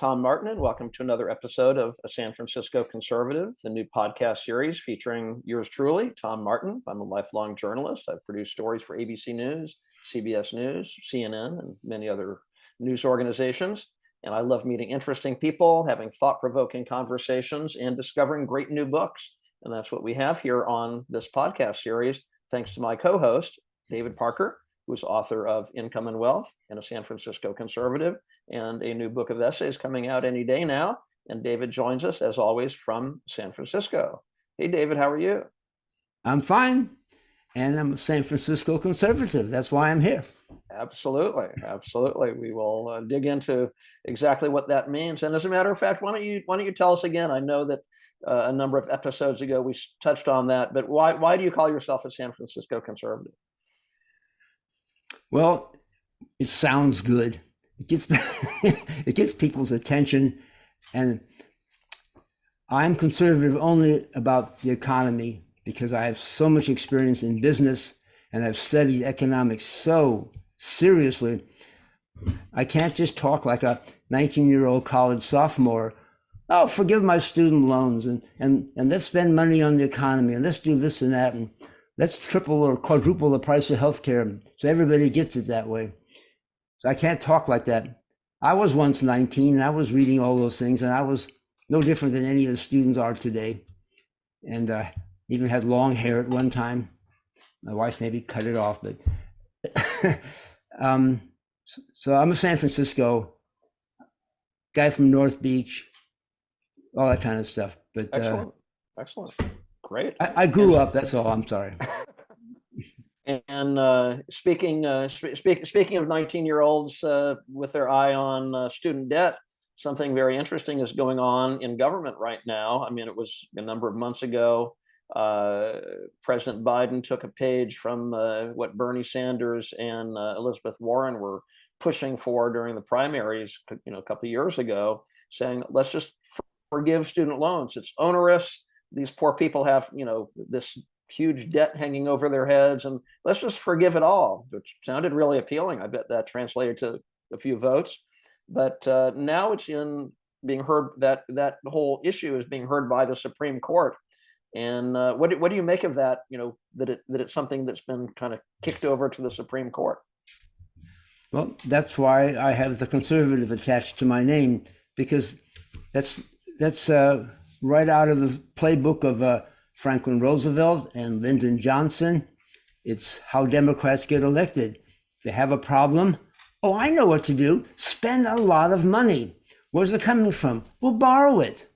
Tom Martin, and welcome to another episode of A San Francisco Conservative, the new podcast series featuring yours truly, Tom Martin. I'm a lifelong journalist. I've produced stories for ABC News, CBS News, CNN, and many other news organizations. And I love meeting interesting people, having thought-provoking conversations, and discovering great new books. And that's what we have here on this podcast series, thanks to my co-host, David Parker, who's author of Income and Wealth and a San Francisco Conservative, and a new book of essays coming out any day now. And David joins us, as always, from San Francisco. Hey, David, how are you? I'm fine. And I'm a San Francisco Conservative. That's why I'm here. Absolutely. Absolutely. We will dig into exactly what that means. And as a matter of fact, why don't you tell us again? I know that a number of episodes ago we touched on that, but why do you call yourself a San Francisco Conservative? Well, it sounds good. It gets it gets people's attention, and I'm conservative only about the economy because I have so much experience in business and I've studied economics so seriously. I can't just talk like a 19-year-old college sophomore. Oh, forgive my student loans and let's spend money on the economy and let's do this and that and let's triple or quadruple the price of healthcare so everybody gets it that way. So I can't talk like that. I was once 19 and I was reading all those things and I was no different than any of the students are today. And even had long hair at one time. My wife maybe cut it off, but so I'm a San Francisco guy from North Beach, all that kind of stuff. But Excellent. Great. I grew up. That's all. I'm sorry. And speaking of 19-year-olds with their eye on student debt, something very interesting is going on in government right now. I mean, it was a number of months ago. President Biden took a page from what Bernie Sanders and Elizabeth Warren were pushing for during the primaries, a couple of years ago, saying, let's just forgive student loans. It's onerous. These poor people have, this huge debt hanging over their heads, and let's just forgive it all, which sounded really appealing. I bet that translated to a few votes. But now it's being heard, that whole issue is being heard by the Supreme Court. And what do you make of that? That it's something that's been kind of kicked over to the Supreme Court. Well, that's why I have the conservative attached to my name, because that's right out of the playbook of Franklin Roosevelt and Lyndon Johnson. It's how Democrats get elected. They have a problem. Oh, I know what to do. Spend a lot of money. Where's it coming from? We'll borrow it.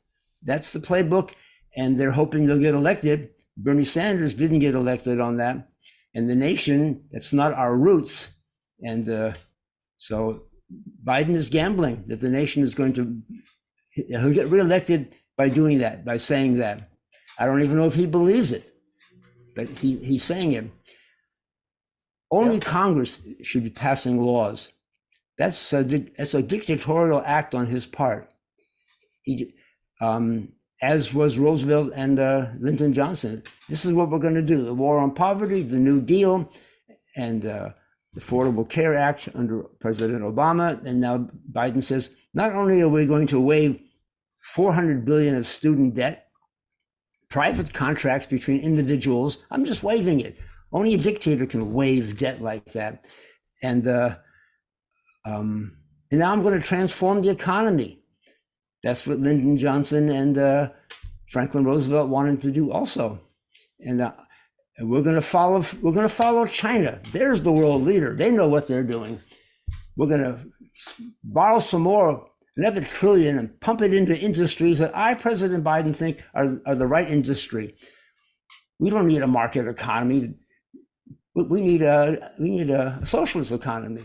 That's the playbook. And they're hoping they'll get elected. Bernie Sanders didn't get elected on that. And the nation, that's not our roots. And so Biden is gambling that the nation is he'll get reelected by doing that, by saying that. I don't even know if he believes it, but he's saying it. Only Congress should be passing laws. That's a dictatorial act on his part. As was Roosevelt and Lyndon Johnson. This is what we're going to do. The war on poverty, the New Deal, and the Affordable Care Act under President Obama. And now Biden says, not only are we going to waive $400 billion of student debt, private contracts between individuals, I'm just waiving it. Only a dictator can waive debt like that. And now I'm going to transform the economy. That's what Lyndon Johnson and Franklin Roosevelt wanted to do also. And we're going to follow China. There's the world leader. They know what they're doing. We're going to borrow some more, another $1 trillion, and pump it into industries that President Biden, think are the right industry. We don't need a market economy. We need a socialist economy.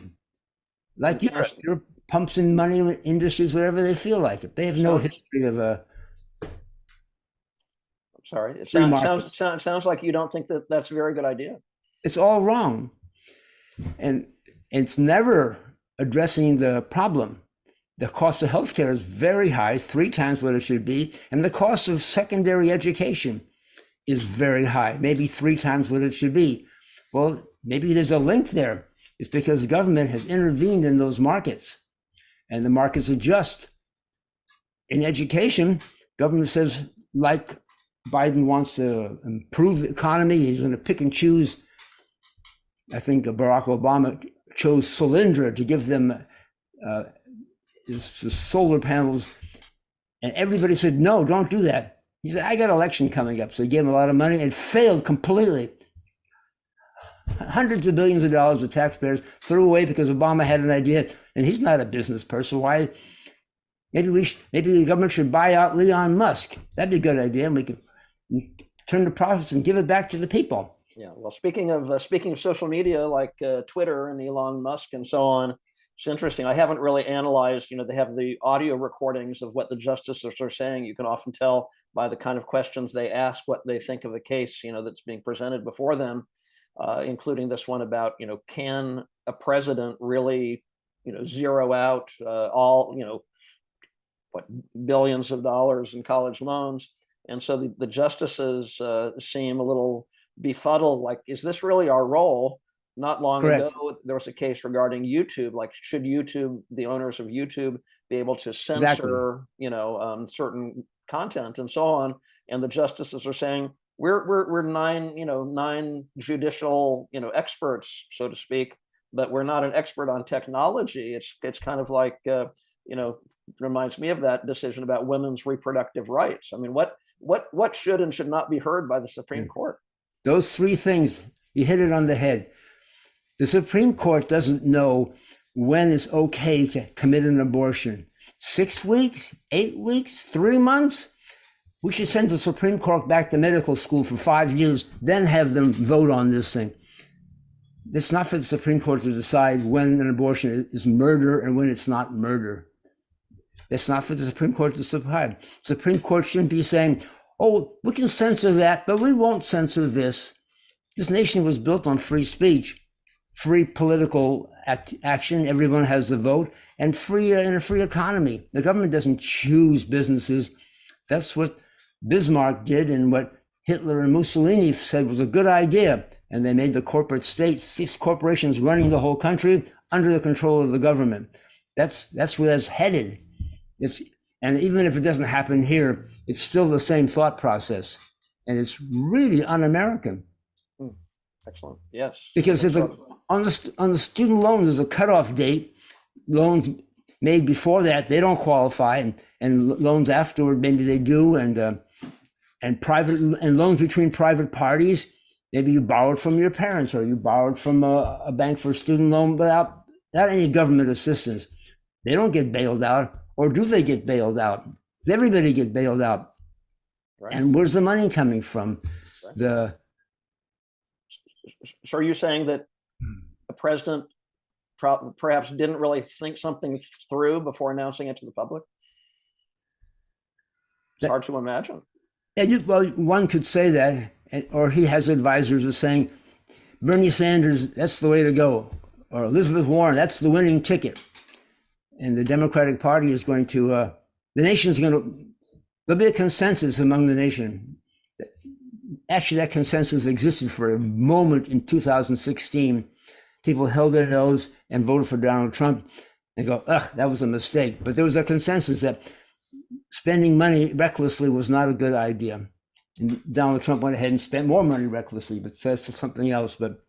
Like Europe pumps in money in industries wherever they feel like it. They have no history of a. I'm sorry. It sounds like you don't think that that's a very good idea. It's all wrong, and it's never addressing the problem. The cost of healthcare is very high, 3 times what it should be, and the cost of secondary education is very high, maybe 3 times what it should be. Well, maybe there's a link there. It's because the government has intervened in those markets, and the markets adjust In education, government says, like Biden wants to improve the economy, he's going to pick and choose. I think Barack Obama chose Solyndra to give them solar panels, and everybody said, no, don't do that. He said, I got an election coming up. So he gave him a lot of money and failed completely. Hundreds of billions of dollars of taxpayers threw away because Obama had an idea, and he's not a business person. Why? Maybe the government should buy out Elon Musk. That'd be a good idea, and we could turn the profits and give it back to the people. Yeah. Well, speaking of social media like Twitter and Elon Musk and so on, it's interesting. I haven't really analyzed. They have the audio recordings of what the justices are saying. You can often tell by the kind of questions they ask what they think of a case, that's being presented before them, including this one about, can a president really, zero out all, billions of dollars in college loans? And so the justices seem a little befuddled, like, is this really our role? Not long Correct. ago, there was a case regarding YouTube, like, should YouTube, the owners of YouTube, be able to censor, certain content and so on? And the justices are saying, we're nine judicial, experts, so to speak, but we're not an expert on technology. It's kind of like, reminds me of that decision about women's reproductive rights. I mean, what should and should not be heard by the Supreme Court? Those three things, you hit it on the head. The Supreme Court doesn't know when it's okay to commit an abortion. 6 weeks, 8 weeks, 3 months? We should send the Supreme Court back to medical school for 5 years, then have them vote on this thing. It's not for the Supreme Court to decide when an abortion is murder and when it's not murder. It's not for the Supreme Court to decide. Supreme Court shouldn't be saying, oh, we can censor that, but we won't censor this. This nation was built on free speech, free political action. Everyone has the vote, and in a free economy. The government doesn't choose businesses. That's what Bismarck did, and what Hitler and Mussolini said was a good idea. And they made the corporate state, 6 corporations running the whole country under the control of the government. That's where that's headed. And even if it doesn't happen here, it's still the same thought process. And it's really un-American. Excellent. Yes. Because on the student loan, there's a cutoff date. Loans made before that, they don't qualify, and loans afterward, maybe they do. And loans between private parties, maybe you borrowed from your parents or you borrowed from a bank for a student loan without any government assistance. They don't get bailed out, or do they get bailed out? Does everybody get bailed out? Right. And where's the money coming from? Right. So are you saying that the president perhaps didn't really think something through before announcing it to the public? It's hard to imagine. Well, one could say that, or he has advisors who are saying, Bernie Sanders, that's the way to go, or Elizabeth Warren, that's the winning ticket. And the Democratic Party is going to, the nation's going to, there'll be a consensus among the nation. Actually, that consensus existed for a moment in 2016. People held their nose and voted for Donald Trump and go, ugh, that was a mistake. But there was a consensus that spending money recklessly was not a good idea. And Donald Trump went ahead and spent more money recklessly, but that's something else. But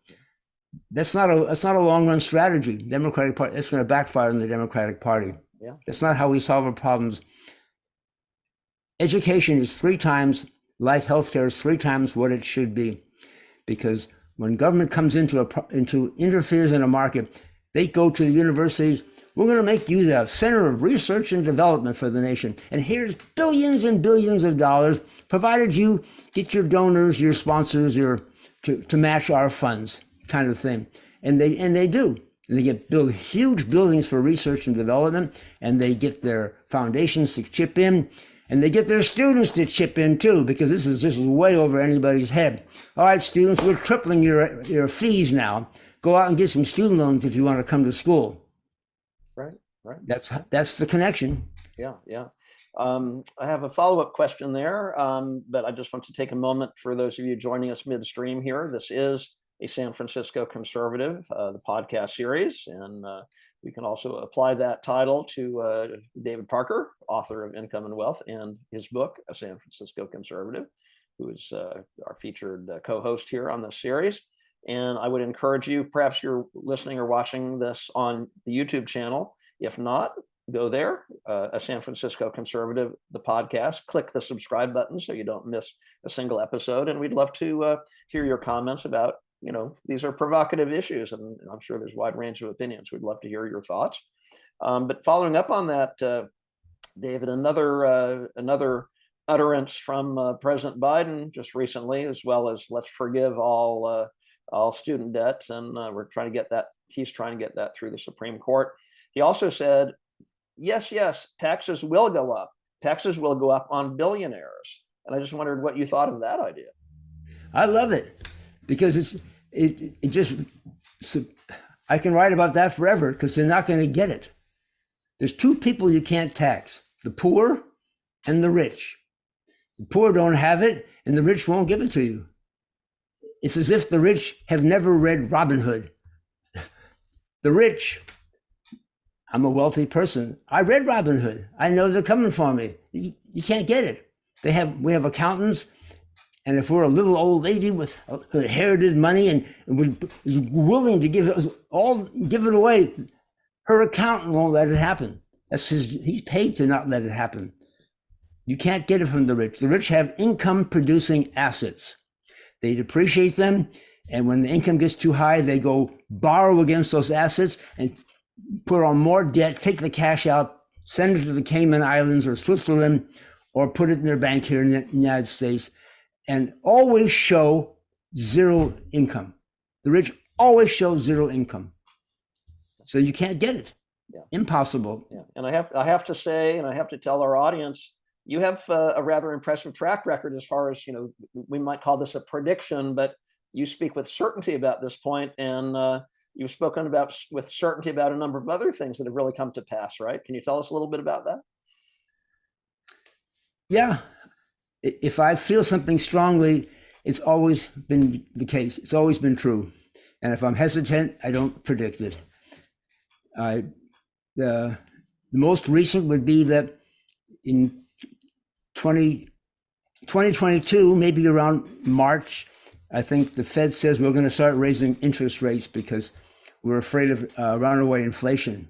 that's not a long run strategy. Democratic Party, it's going to backfire on the Democratic Party. Yeah. That's not how we solve our problems. Education is 3 times, like healthcare is 3 times what it should be, because when government comes interferes in a market, they go to the universities. We're going to make you the center of research and development for the nation, and here's billions and billions of dollars, provided you get your donors, your sponsors, to match our funds, kind of thing. And they do. And they build huge buildings for research and development, and they get their foundations to chip in. And they get their students to chip in too, because this is way over anybody's head. All right, students, we're tripling your fees now. Go out and get some student loans if you want to come to school. Right. That's the connection. Yeah. I have a follow-up question there, but I just want to take a moment for those of you joining us midstream here. This is a San Francisco conservative, the podcast series. And we can also apply that title to David Parker, author of Income and Wealth, and his book, A San Francisco Conservative, who is our featured co-host here on this series. And I would encourage you, perhaps you're listening or watching this on the YouTube channel. If not, go there, A San Francisco Conservative, the podcast, click the subscribe button so you don't miss a single episode. And we'd love to hear your comments about, these are provocative issues, and I'm sure there's a wide range of opinions. We'd love to hear your thoughts. But following up on that, David, another utterance from President Biden just recently, as well as let's forgive all student debts, and he's trying to get that through the Supreme Court. He also said, yes, taxes will go up. Taxes will go up on billionaires. And I just wondered what you thought of that idea. I love it because I can write about that forever because they're not going to get it. There's two people you can't tax, the poor and the rich. The poor don't have it and the rich won't give it to you. It's as if the rich have never read Robin Hood. The rich, I'm a wealthy person. I read Robin Hood. I know they're coming for me. You can't get it. We have accountants, and if we're a little old lady who inherited money and was willing to give it away, her accountant won't let it happen. He's paid to not let it happen. You can't get it from the rich. The rich have income-producing assets. They depreciate them, and when the income gets too high, they go borrow against those assets and put on more debt, take the cash out, send it to the Cayman Islands or Switzerland, or put it in their bank here in the United States, and always show zero income. The rich always show zero income. So you can't get it. Yeah. Impossible. Yeah. And I have to say, and I have to tell our audience, you have a rather impressive track record as far as, we might call this a prediction, but you speak with certainty about this point, and you've spoken with certainty about a number of other things that have really come to pass, right? Can you tell us a little bit about that? Yeah. If I feel something strongly, it's always been the case. It's always been true. And if I'm hesitant, I don't predict it. The most recent would be that in 2022, maybe around March, I think the Fed says we're going to start raising interest rates because we're afraid of runaway inflation.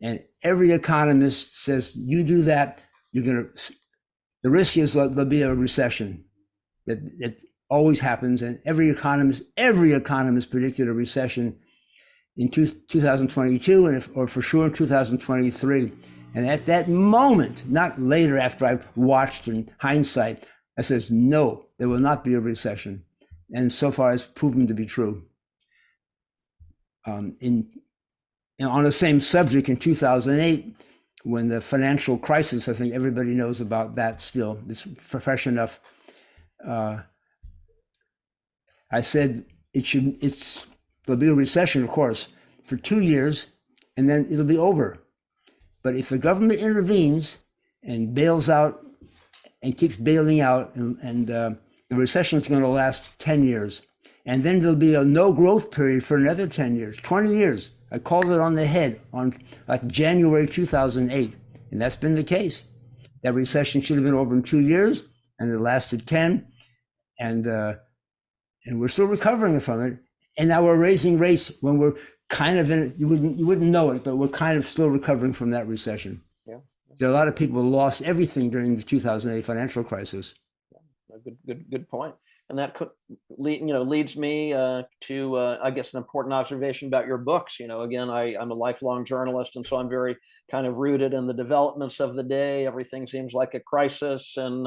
And every economist says, you do that, the risk is there'll be a recession. It always happens. And every economist predicted a recession in 2022 or for sure in 2023. And at that moment, not later after I've watched in hindsight, I says, no, there will not be a recession. And so far it's proven to be true. On the same subject in 2008, when the financial crisis, I think everybody knows about that still, it's fresh enough. I said there'll be a recession, of course, for 2 years, and then it'll be over. But if the government intervenes and bails out and keeps bailing out, and the recession is going to last 10 years, and then there'll be a no growth period for another 10 years, 20 years. I called it on the head on like January 2008, and that's been the case. That recession should have been over in 2 years, and it lasted 10, and we're still recovering from it. And now we're raising rates when we're kind of in it. You wouldn't know it, but we're kind of still recovering from that recession. Yeah. There are a lot of people who lost everything during the 2008 financial crisis. Yeah. Good point. And that leads me to I guess an important observation about your books. Again, I'm a lifelong journalist, and so I'm very kind of rooted in the developments of the day. Everything seems like a crisis, and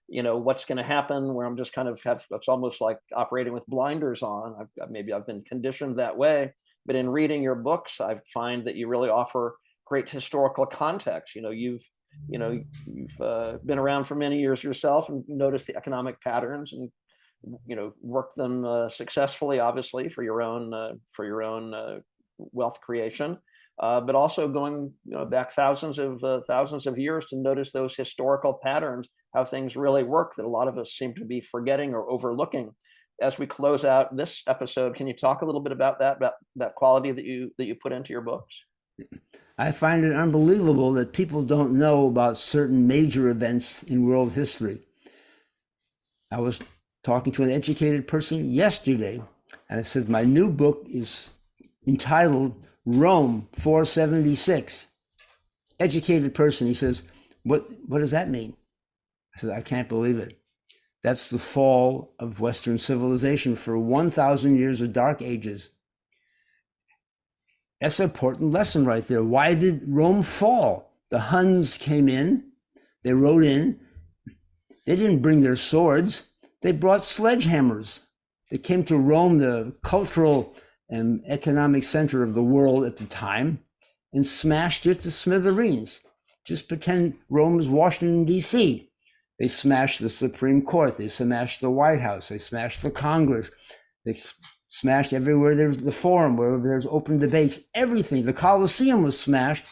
what's going to happen. Where I'm just kind of it's almost like operating with blinders on. Maybe I've been conditioned that way, but in reading your books, I find that you really offer great historical context. You've been around for many years yourself and noticed the economic patterns and work them successfully, obviously, for your own wealth creation, but also going back thousands of years to notice those historical patterns, how things really work that a lot of us seem to be forgetting or overlooking. as we close out this episode, can you talk a little bit about that quality that you put into your books? I find it unbelievable that people don't know about certain major events in world history. I was talking to an educated person yesterday, and I said, my new book is entitled Rome 476. Educated person. He says, what does that mean? I said, I can't believe it. That's the fall of Western civilization for 1,000 years of dark ages. That's an important lesson right there. Why did Rome fall? The Huns came in, they rode in, they didn't bring their swords, they brought sledgehammers. They came to Rome, the cultural and economic center of the world at the time, and smashed it to smithereens. Just pretend Rome is Washington, D.C. They smashed the Supreme Court, they smashed the White House, they smashed the Congress, they smashed everywhere there's the forum, wherever there's open debates, everything. The Colosseum was smashed.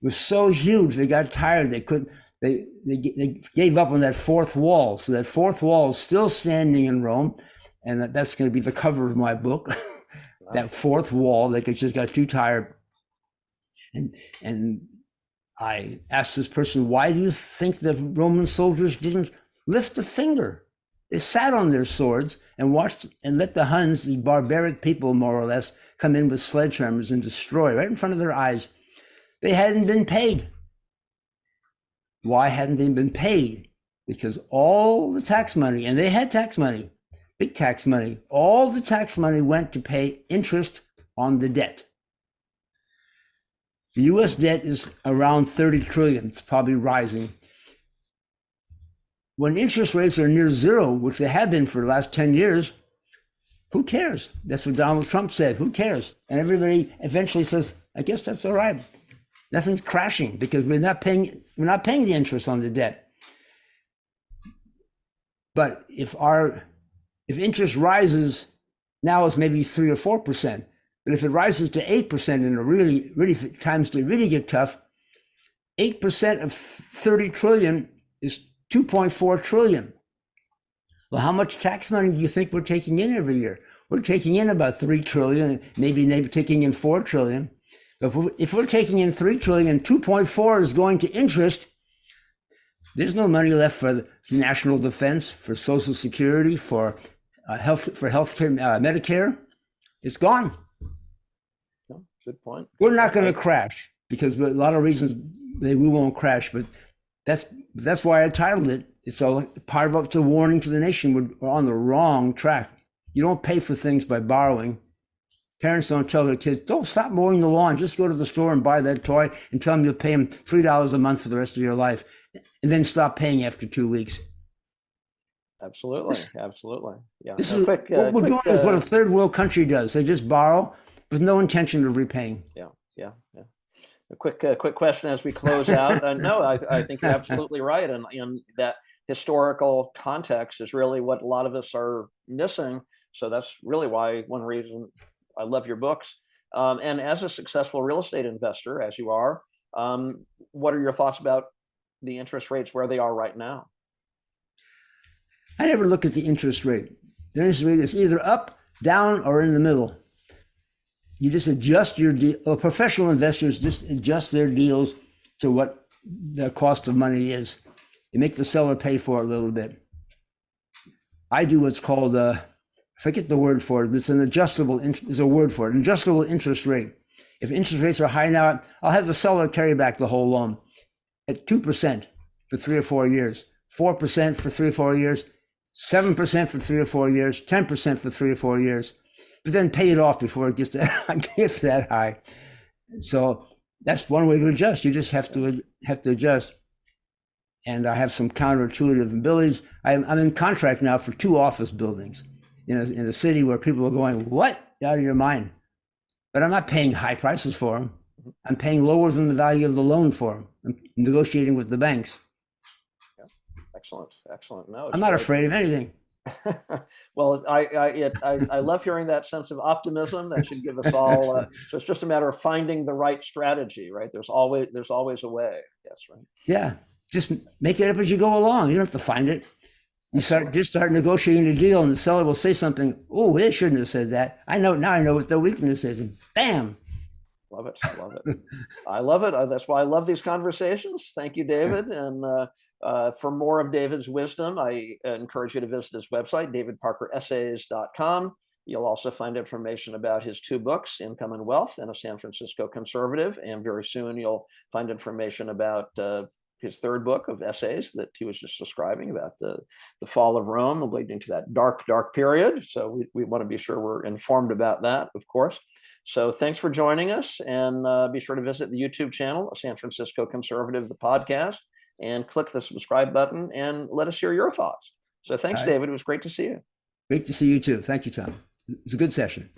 It was so huge, they got tired. They gave up on that fourth wall. So that fourth wall is still standing in Rome, and that's going to be the cover of my book. That fourth wall, they just got too tired. And I asked this person, why do you think the Roman soldiers didn't lift a finger? They sat on their swords and watched and let the Huns, the barbaric people, more or less, come in with sledgehammers and destroy right in front of their eyes. They hadn't been paid. Why hadn't they been paid? Because all the tax money, and they had tax money, big tax money, all the tax money went to pay interest on the debt. The US debt is around 30 trillion. It's probably rising. When interest rates are near zero, which they have been for the last 10 years, who cares? That's what Donald Trump said. Who cares? And everybody eventually says, I guess that's all right. Nothing's crashing because we're not paying the interest on the debt. But if interest rises, now it's maybe 3 or 4%. But if it rises to 8% and really times to really get tough, 8% of 30 trillion is 2.4 trillion. Well, how much tax money do you think we're taking in every year? We're taking in about 3 trillion, maybe taking in 4 trillion. But if we're taking in 3 trillion, 2.4 is going to interest. There's no money left for the national defense, for Social Security, for healthcare, Medicare. It's gone. Good point. We're not going to crash because a lot of reasons we won't crash, but that's why I titled it. It's all part of a warning to the nation. We're on the wrong track. You don't pay for things by borrowing. Parents don't tell their kids, don't stop mowing the lawn. Just go to the store and buy that toy and tell them you'll pay them $3 a month for the rest of your life, and then stop paying after 2 weeks. Absolutely. Yeah. What we're doing is what a third world country does. They just borrow with no intention of repaying. Yeah. A quick question as we close out. No, I think you're absolutely right, and that historical context is really what a lot of us are missing. So that's really one reason I love your books. And as a successful real estate investor, as you are, what are your thoughts about the interest rates where they are right now? I never look at the interest rate. The interest rate is either up, down, or in the middle. You just adjust your deal. Professional investors just adjust their deals to what the cost of money is. You make the seller pay for it a little bit. I do what's called forget the word for it, but it's an adjustable. There's a word for it. An adjustable interest rate. If interest rates are high now, I'll have the seller carry back the whole loan at 2% for 3 or 4 years, 4% for 3 or 4 years, 7% for 3 or 4 years, 10% for 3 or 4 years. But then pay it off before it gets that high. So that's one way to adjust. You just have to adjust. And I have some counterintuitive abilities. I'm in contract now for 2 office buildings in a city where people are going, what? You're out of your mind. But I'm not paying high prices for them. I'm paying lower than the value of the loan for them. I'm negotiating with the banks. Yeah. Excellent. No, I'm not afraid of anything. Well, I love hearing that sense of optimism. That should give us all. So it's just a matter of finding the right strategy, right? There's always a way. Yes, right. Yeah, just make it up as you go along. You don't have to find it. You start negotiating a deal, and the seller will say something. Oh, they shouldn't have said that. I know what the weakness is, and bam. Love it. Love it. I love it. That's why I love these conversations. Thank you, David. And for more of David's wisdom, I encourage you to visit his website, davidparkeressays.com. You'll also find information about his 2 books, Income and Wealth and a San Francisco Conservative. And very soon you'll find information about his 3rd book of essays that he was just describing about the fall of Rome, leading to that dark period. So we want to be sure we're informed about that, of course. So thanks for joining us, and be sure to visit the YouTube channel, San Francisco Conservative, the podcast, and click the subscribe button and let us hear your thoughts. So thanks, David. It was great to see you. Great to see you too. Thank you, Tom. It was a good session.